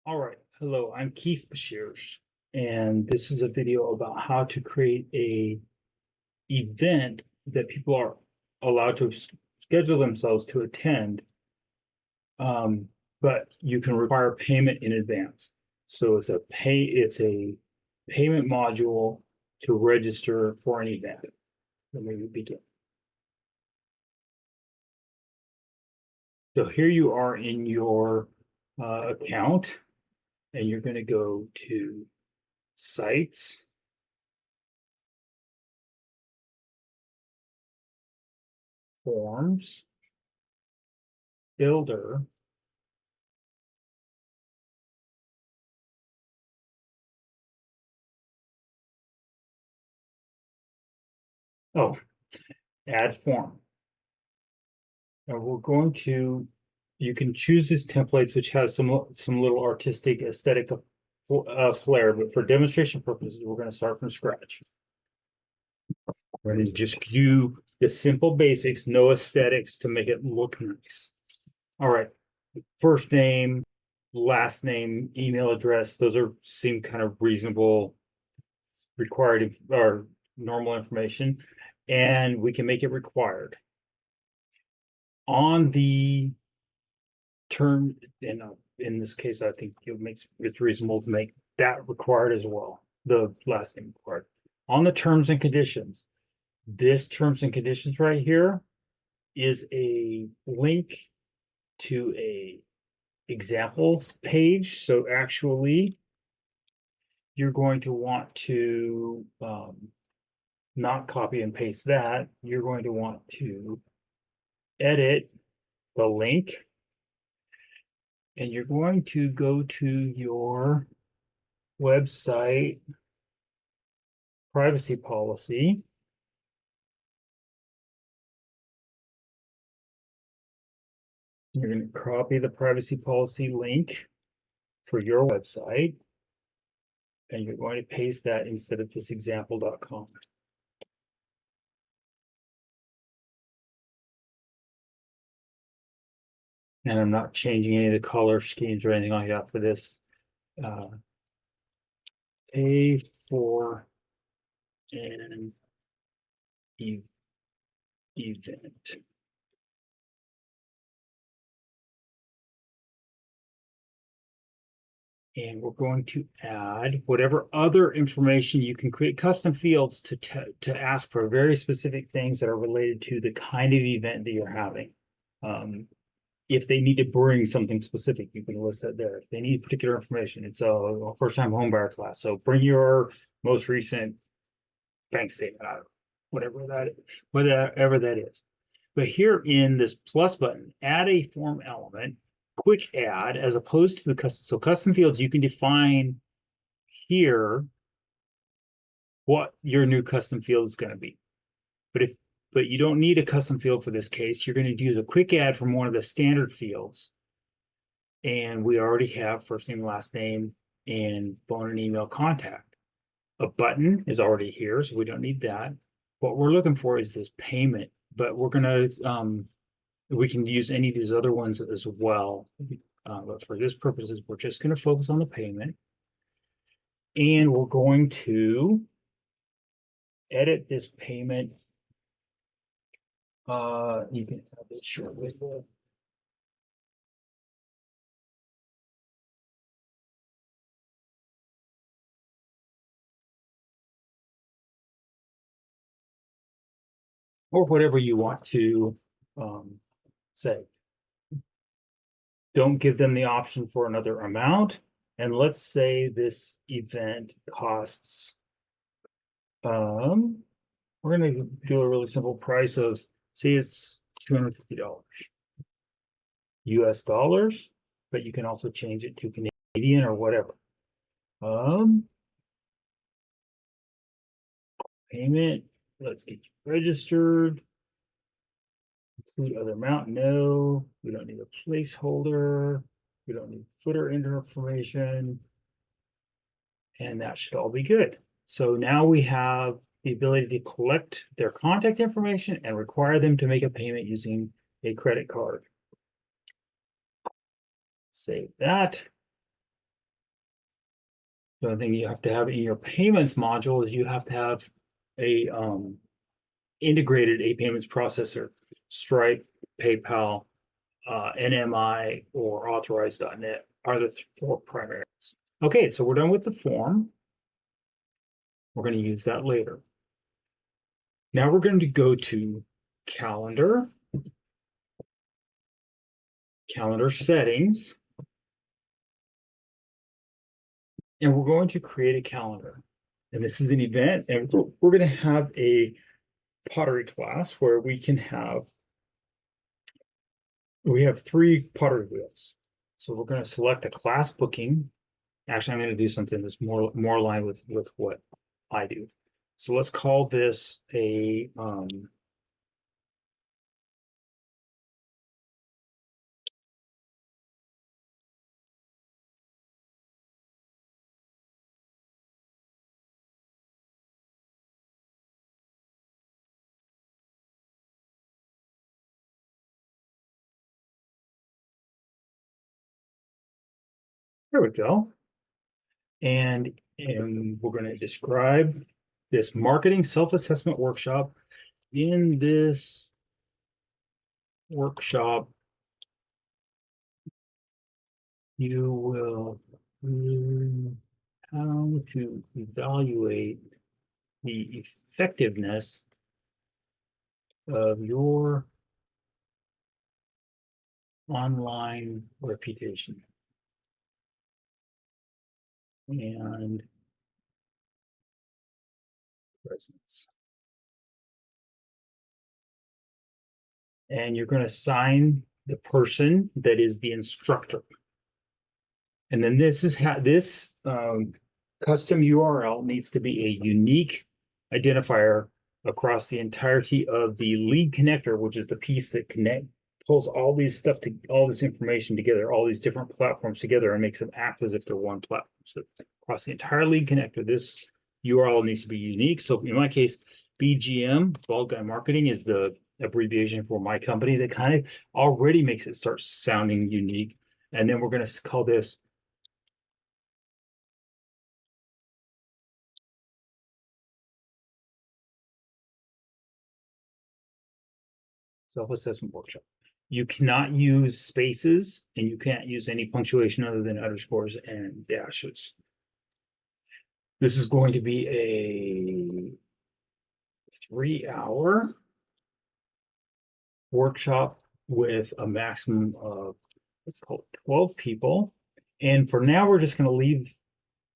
All right. Hello, I'm Keith Bashirs, and this is a video about how to create a event that people are allowed to schedule themselves to attend, but you can require payment in advance. So it's a payment module to register for an event. Let me begin. So here you are in your account, and you're going to go to Sites, Forms, Builder, add form. And we're going to, you can choose this templates, which has some little artistic aesthetic flair, but for demonstration purposes, we're going to start from scratch. We're going to just do the simple basics, no aesthetics to make it look nice. All right, first name, last name, email address, those seem kind of reasonable, required or normal information, and we can make it required. On the term, in this case, I think it's reasonable to make that required as well, the last name required. On the terms and conditions, this terms and conditions right here is a link to a examples page. So actually, you're going to want to not copy and paste that. You're going to want to edit the link, and you're going to go to your website privacy policy. You're going to copy the privacy policy link for your website, and you're going to paste that instead of this example.com. And I'm not changing any of the color schemes or anything like that for this. Pay for an event. And we're going to add whatever other information. You can create custom fields to ask for very specific things that are related to the kind of event that you're having. If they need to bring something specific, you can list that there. If they need particular information, it's a first-time homebuyer class. So bring your most recent bank statement out, whatever that is. But here in this plus button, add a form element, quick add, as opposed to the custom. So custom fields, you can define here what your new custom field is going to be. But you don't need a custom field for this case. You're going to use a quick add from one of the standard fields. And we already have first name, last name, and phone and email contact. A button is already here, so we don't need that. What we're looking for is this payment, but we're going to, we can use any of these other ones as well. But for this purposes, we're just going to focus on the payment. And we're going to edit this payment. You can have it short window. Or whatever you want to say. Don't give them the option for another amount. And let's say this event costs, we're going to do a really simple price of, say it's $250 US dollars, but you can also change it to Canadian or whatever. Payment, let's get you registered. Include other amount, no. We don't need a placeholder. We don't need footer information. And that should all be good. So now we have the ability to collect their contact information and require them to make a payment using a credit card. Save that. The only thing you have to have in your payments module is you have to have a integrated payments processor, Stripe, PayPal, NMI, or authorized.net are the four primaries. Okay, so we're done with the form. We're going to use that later. Now we're going to go to calendar, calendar settings, and we're going to create a calendar. And this is an event, and we're going to have a pottery class where we have 3 pottery wheels. So we're going to select a class booking. Actually, I'm going to do something that's more aligned with what I do. So let's call this a there we go. And we're going to describe this marketing self-assessment workshop. In this workshop, you will learn how to evaluate the effectiveness of your online reputation and presence. And you're going to assign the person that is the instructor. And then this is how this custom URL needs to be a unique identifier across the entirety of the lead connector, which is the piece that pulls all this information together, all these different platforms together, and makes them act as if they're one platform. So across the entire lead connector, this URL needs to be unique. So in my case, BGM, Bald Guy Marketing, is the abbreviation for my company that kind of already makes it start sounding unique. And then we're going to call this self-assessment workshop. You cannot use spaces, and you can't use any punctuation other than underscores and dashes. This is going to be a 3-hour workshop with a maximum of 12 people. And for now, we're just going to leave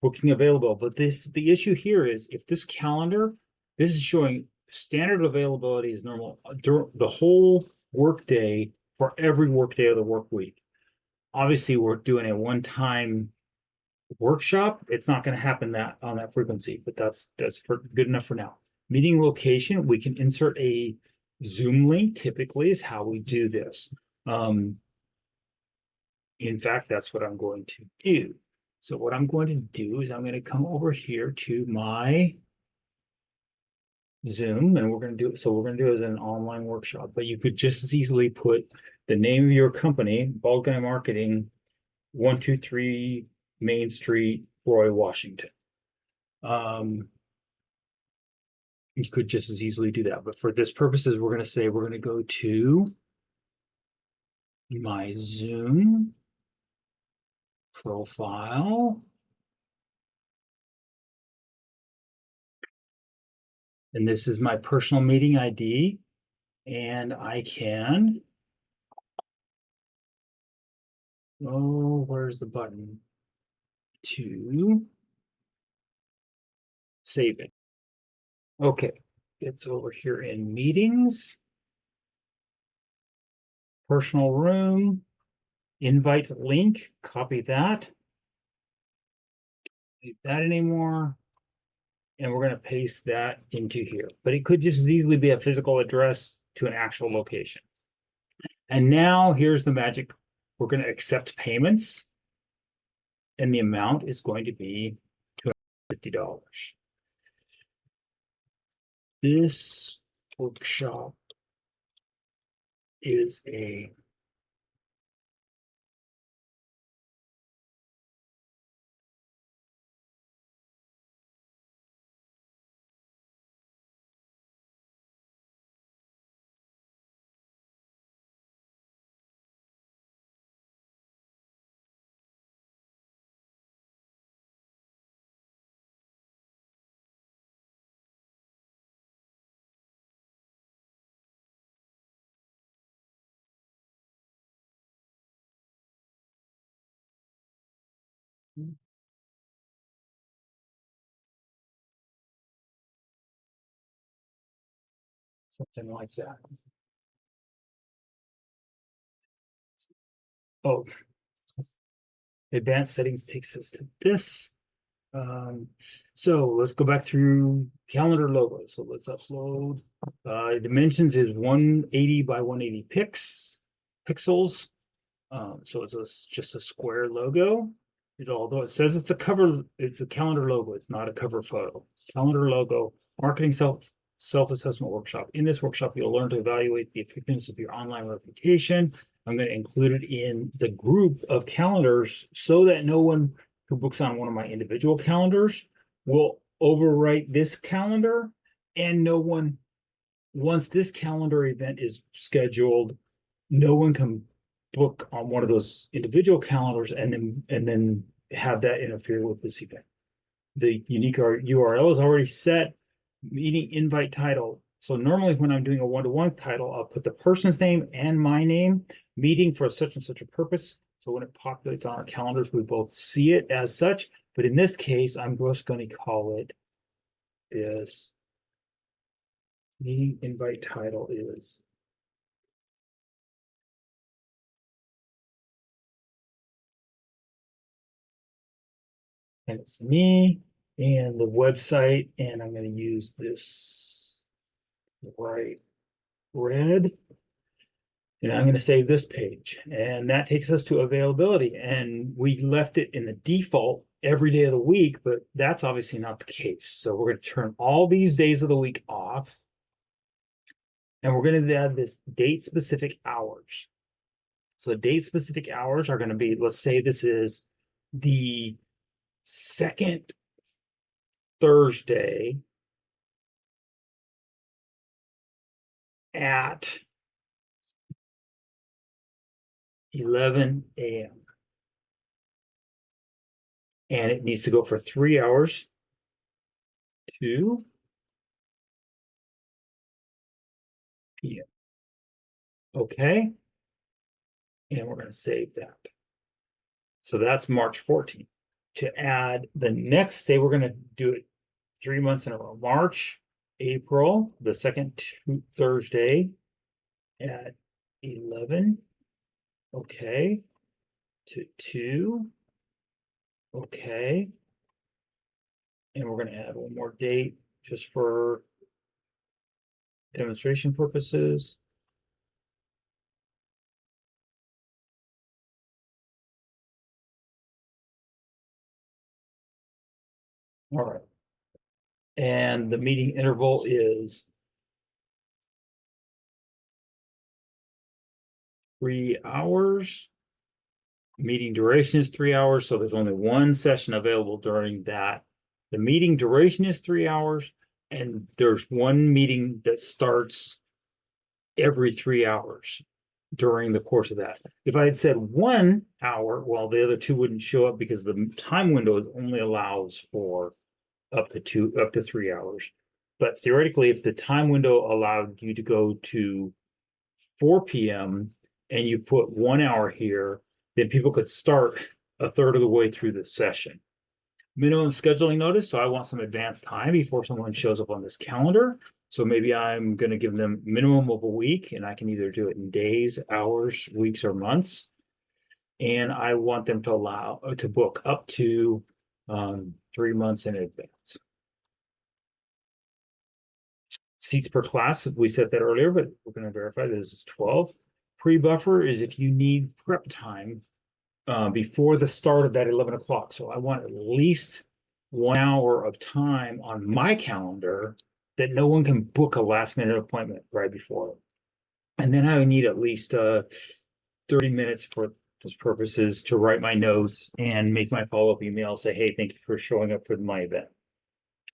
booking available. But the issue here is if this calendar, this is showing standard availability is normal during the whole workday for every workday of the work week. Obviously, we're doing a one-time workshop. It's not going to happen on that frequency, but that's good enough for now. Meeting location, we can insert a Zoom link. Typically, is how we do this. In fact, that's what I'm going to do. So what I'm going to do is I'm going to come over here to my Zoom, and we're going to do it. So we're going to do it as an online workshop, but you could just as easily put the name of your company, Bald Guy Marketing, 123 Main Street, Roy, Washington. You could just as easily do that, but for this purposes, we're going to say we're going to go to my Zoom profile. And this is my personal meeting ID. And I can, where's the button? To save it. Okay, it's over here in meetings, personal room, invite link, copy that. Don't need that anymore. And we're going to paste that into here. But it could just as easily be a physical address to an actual location. And now here's the magic. We're going to accept payments. And the amount is going to be $250. This workshop is a Something like that. Oh, advanced settings takes us to this. So let's go back through calendar logo. So let's upload. Dimensions is 180 by 180 pixels. So it's just a square logo. Although it says it's a calendar logo, it's not a cover photo. Calendar logo, marketing self-assessment workshop. In this workshop, you'll learn to evaluate the effectiveness of your online reputation. I'm going to include it in the group of calendars so that no one who books on one of my individual calendars will overwrite this calendar, and no one, once this calendar event is scheduled, no one can book on one of those individual calendars and then have that interfere with this event. The unique URL is already set. Meeting invite title. So normally when I'm doing a one-to-one title, I'll put the person's name and my name, meeting for such and such a purpose. So when it populates on our calendars, we both see it as such. But in this case, I'm just going to call it this. Meeting invite title is and it's me and the website, and I'm going to use this bright red, and I'm going to save this page, and that takes us to availability. And we left it in the default every day of the week, but that's obviously not the case. So we're going to turn all these days of the week off, and we're going to add this date specific hours. So date specific hours are going to be, let's say this is the second Thursday at 11 a.m. And it needs to go for 3 hours to p.m. Okay. And we're going to save that. So that's March 14th. To add the next, say we're going to do it 3 months in a row. March, April, the second Thursday at 11. Okay. To 2. Okay. And we're going to add one more date just for demonstration purposes. All right. And the meeting interval is 3 hours. Meeting duration is 3 hours, so there's only one session available during that. The meeting duration is 3 hours, and there's one meeting that starts every 3 hours during the course of that. If I had said 1 hour, well, the other two wouldn't show up because the time window only allows for up to 3 hours. But theoretically, if the time window allowed you to go to 4 p.m. and you put 1 hour here, then people could start a third of the way through the session. Minimum scheduling notice. So I want some advance time before someone shows up on this calendar. So maybe I'm going to give them minimum of a week, and I can either do it in days, hours, weeks, or months. And I want them to book up to 3 months in advance. Seats per class, we said that earlier, but we're going to verify this is 12. Pre-buffer is if you need prep time before the start of that 11 o'clock. So I want at least 1 hour of time on my calendar that no one can book a last minute appointment right before. And then I would need at least 30 minutes for those purposes to write my notes and make my follow-up email, say, hey, thank you for showing up for my event,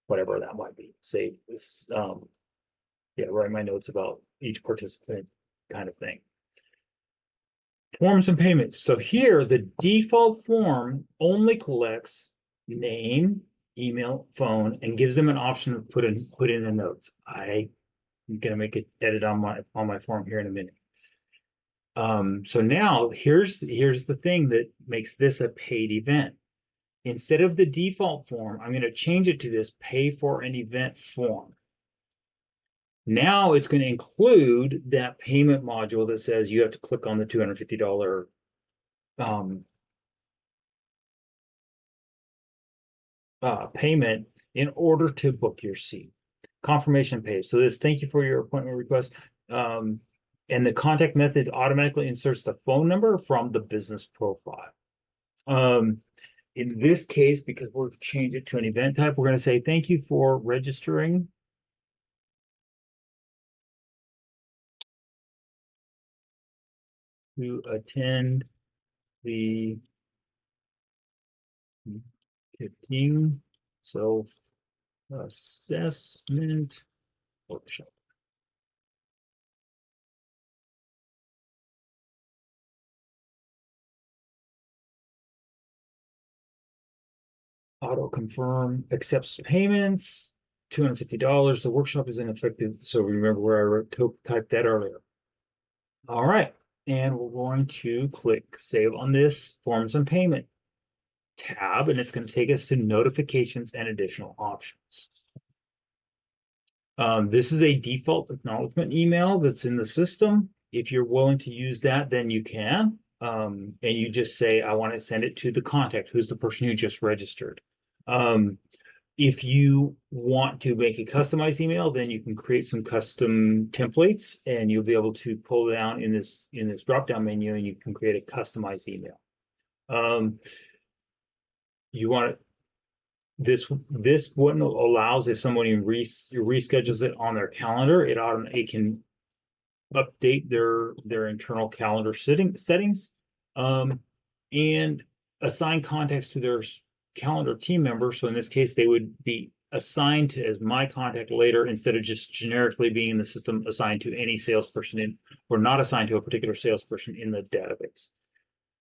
whatever that might be. Say this, write my notes about each participant kind of thing. Forms and payments. So here, the default form only collects name, email, phone, and gives them an option to put in the notes. I'm gonna make an edit on my form here in a minute. So now here's the thing that makes this a paid event. Instead of the default form, I'm going to change it to this pay for an event form. Now it's going to include that payment module that says you have to click on the $250 payment in order to book your seat. Confirmation page. So this, thank you for your appointment request. And the contact method automatically inserts the phone number from the business profile. In this case, because we've changed it to an event type, we're going to say thank you for registering to attend the 15 self-assessment workshop. Auto confirm, accepts payments, $250. The workshop is ineffective. So remember where I typed that earlier. All right. And we're going to click save on this forms and payment tab, and it's going to take us to notifications and additional options. This is a default acknowledgement email that's in the system. If you're willing to use that, then you can. And you just say, I want to send it to the contact, who's the person who just registered. If you want to make a customized email, then you can create some custom templates, and you'll be able to pull down in this drop-down menu, and you can create a customized email. You want this one allows, if someone reschedules it on their calendar, it can update their internal calendar settings, and assign contacts to their calendar team member. So in this case, they would be assigned to as my contact later, instead of just generically being in the system assigned to any salesperson or not assigned to a particular salesperson in the database.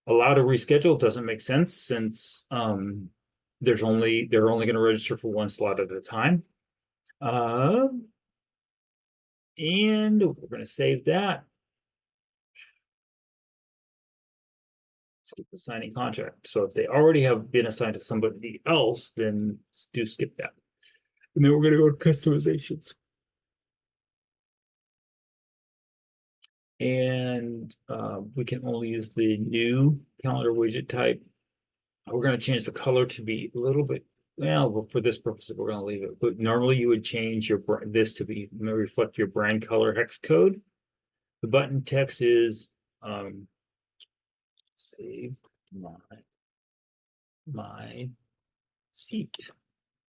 Allow to reschedule doesn't make sense, since they're only going to register for one slot at a time. And we're going to save that. Skip assigning contract. So if they already have been assigned to somebody else, then do skip that. And then we're going to go to customizations. And we can only use the new calendar widget type. We're going to change the color to be a little bit, well, for this purpose, we're going to leave it. But normally you would change this to be reflect your brand color hex code. The button text is save my seat,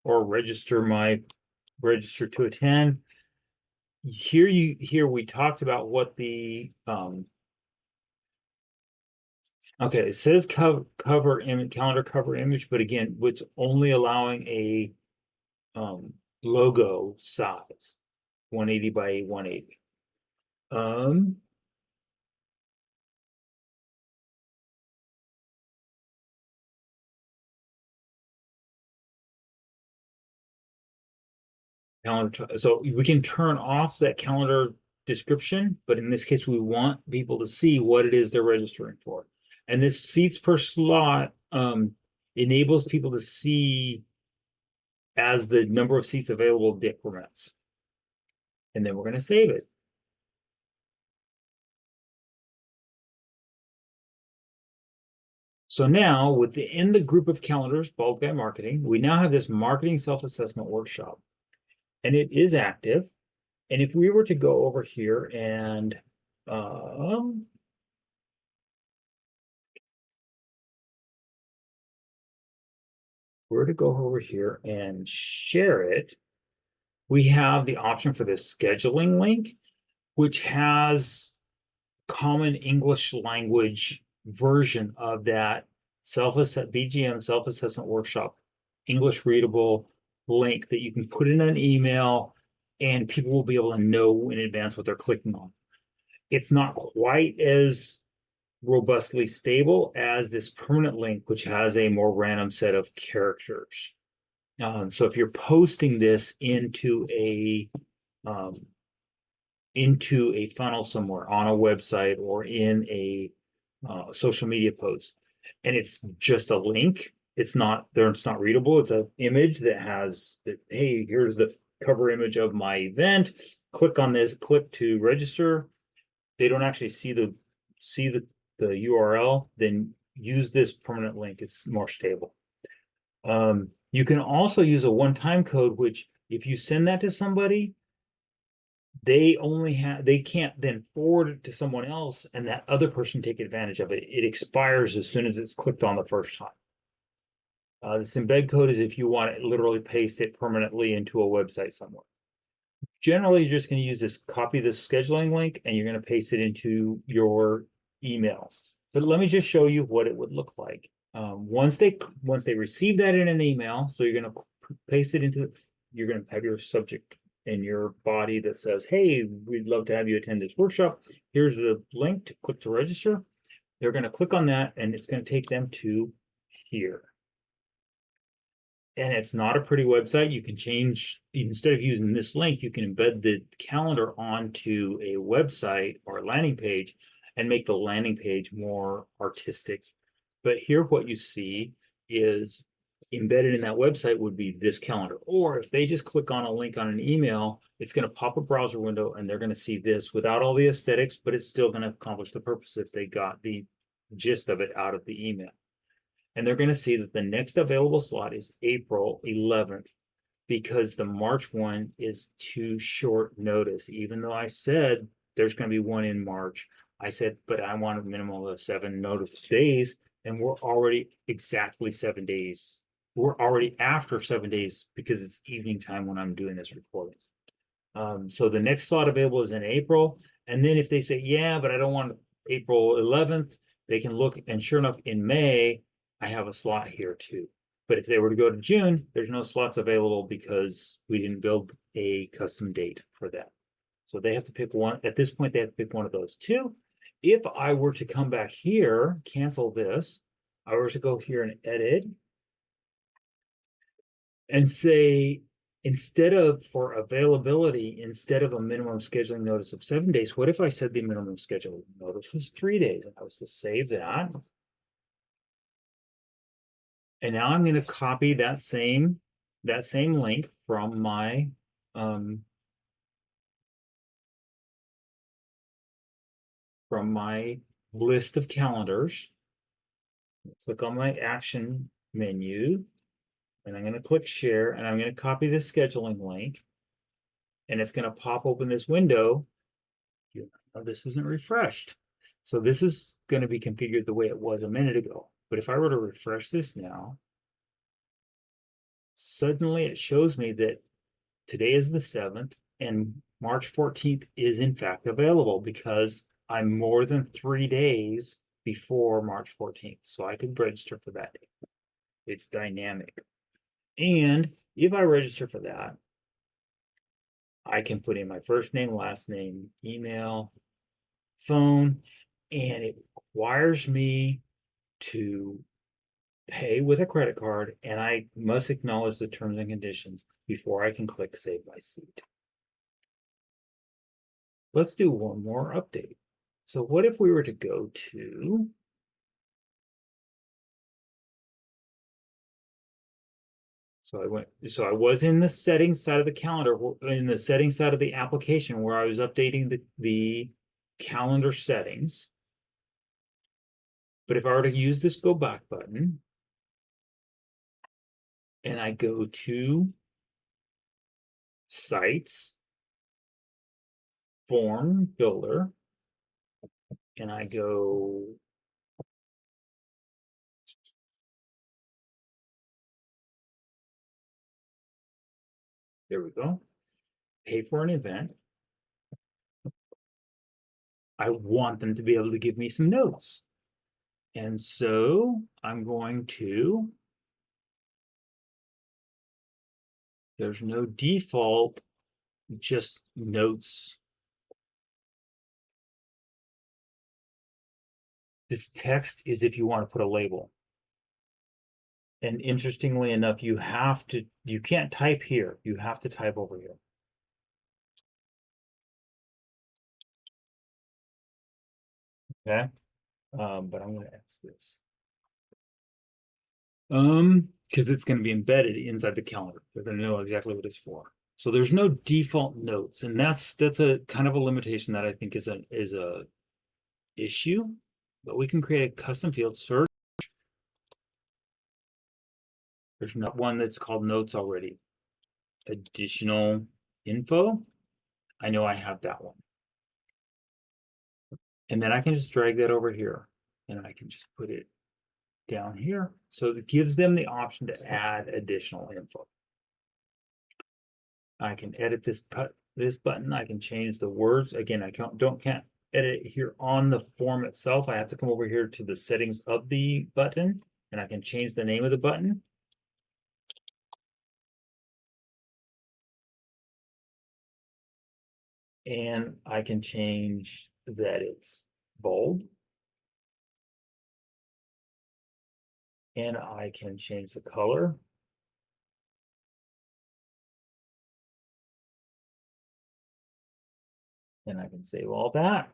or register to attend. Here we talked about what the okay, it says cover image, calendar cover image, but again, it's only allowing a logo size, 180 by 180. Calendar, so we can turn off that calendar description, but in this case, we want people to see what it is they're registering for. And this seats per slot enables people to see as the number of seats available decrements. And then we're going to save it. So now within the group of calendars, Bald Guy Marketing, we now have this marketing self-assessment workshop, and it is active. And if we were to go over here and share it, we have the option for this scheduling link, which has common English language version of that BGM self-assessment workshop, English readable link that you can put in an email, and people will be able to know in advance what they're clicking on. It's not quite as robustly stable as this permanent link, which has a more random set of characters. So if you're posting this into a funnel somewhere on a website or in a social media post, and it's just a link, it's not there, it's not readable. It's an image that has that, hey, here's the cover image of my event. Click on this, click to register. They don't actually see the URL, then use this permanent link. It's more stable. You can also use a one-time code, which if you send that to somebody, they can't then forward it to someone else and that other person take advantage of it. It expires as soon as it's clicked on the first time. This embed code is if you want to literally paste it permanently into a website somewhere. Generally, you're just going to use this, copy this scheduling link, and you're going to paste it into your emails. But let me just show you what it would look like. Once they receive that in an email, so you're going to paste it into, you're going to have your subject in your body that says, hey, we'd love to have you attend this workshop. Here's the link to click to register. They're going to click on that, and it's going to take them to here. And it's not a pretty website. You can change, instead of using this link, you can embed the calendar onto a website or a landing page and make the landing page more artistic. But here, what you see is embedded in that website would be this calendar. Or if they just click on a link on an email, it's going to pop a browser window and they're going to see this without all the aesthetics, but it's still going to accomplish the purpose if they got the gist of it out of the email. And they're going to see that the next available slot is April 11th because the March one is too short notice. Even though I said there's going to be one in March, I said, but I want a minimum of 7 notice days, and we're already exactly 7 days. We're already after 7 days because it's evening time when I'm doing this recording. So the next slot available is in April. And then if they say, yeah, but I don't want April 11th, they can look, and sure enough, in May, I have a slot here too. But if they were to go to June, there's no slots available because we didn't build a custom date for that. So they have to pick one. At this point, they have to pick one of those two. If I were to come back here, cancel this, I were to go here and edit and say, instead of for availability, instead of a minimum scheduling notice of 7 days, what if I said the minimum scheduling notice was 3 days? And I was to save that. And now I'm going to copy that same link from my list of calendars. Click on my action menu, and I'm going to click share, and I'm going to copy this scheduling link, and it's going to pop open this window. This isn't refreshed. So this is going to be configured the way it was a minute ago. But if I were to refresh this now, suddenly it shows me that today is the 7th and March 14th is in fact available because I'm more than 3 days before March 14th. So I could register for that day. It's dynamic. And if I register for that, I can put in my first name, last name, email, phone, and it requires me to pay with a credit card, and I must acknowledge the terms and conditions before I can click save my seat. Let's do one more update. So what if we were to go to so I was in the settings side of the calendar, in the settings side of the application where I was updating the calendar settings. But if I were to use this go back button and I go to sites, form builder, and I go there we go, pay for an event. I want them to be able to give me some notes. And so I'm going to, there's no default, just notes. This text is if you want to put a label. And interestingly enough, you can't type here. You have to type over here. Okay. But I'm going to ask this. Because it's going to be embedded inside the calendar. They're going to know exactly what it's for. So there's no default notes, and that's a kind of a limitation that I think is a issue. But we can create a custom field search. There's not one that's called notes already. Additional info. I know I have that one. And then I can just drag that over here, and I can just put it down here. So it gives them the option to add additional info. I can edit this button. I can change the words. Again, I can't edit it here on the form itself. I have to come over here to the settings of the button, and I can change the name of the button. And I can change that it's bold. And I can change the color. And I can save all that.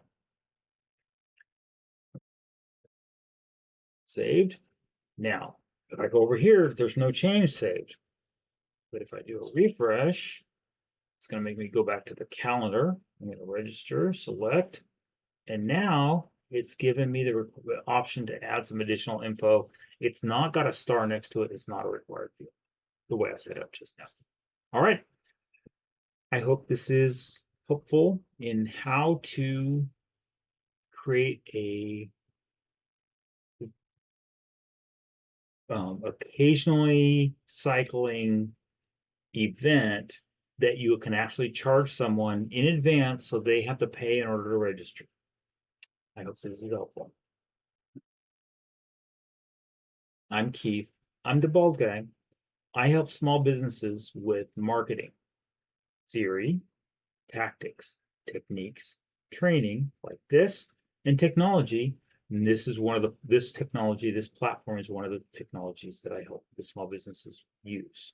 Saved. Now, if I go over here, there's no change saved. But if I do a refresh, it's going to make me go back to the calendar. I'm going to register, select, and now it's given me the option to add some additional info. It's not got a star next to it. It's not a required field, the way I set it up just now. All right. I hope this is helpful in how to create a occasionally cycling event that you can actually charge someone in advance so they have to pay in order to register. I hope this is helpful. I'm Keith. I'm the bald guy. I help small businesses with marketing, theory, tactics, techniques, training like this, and technology. And this is one of this platform is one of the technologies that I help the small businesses use.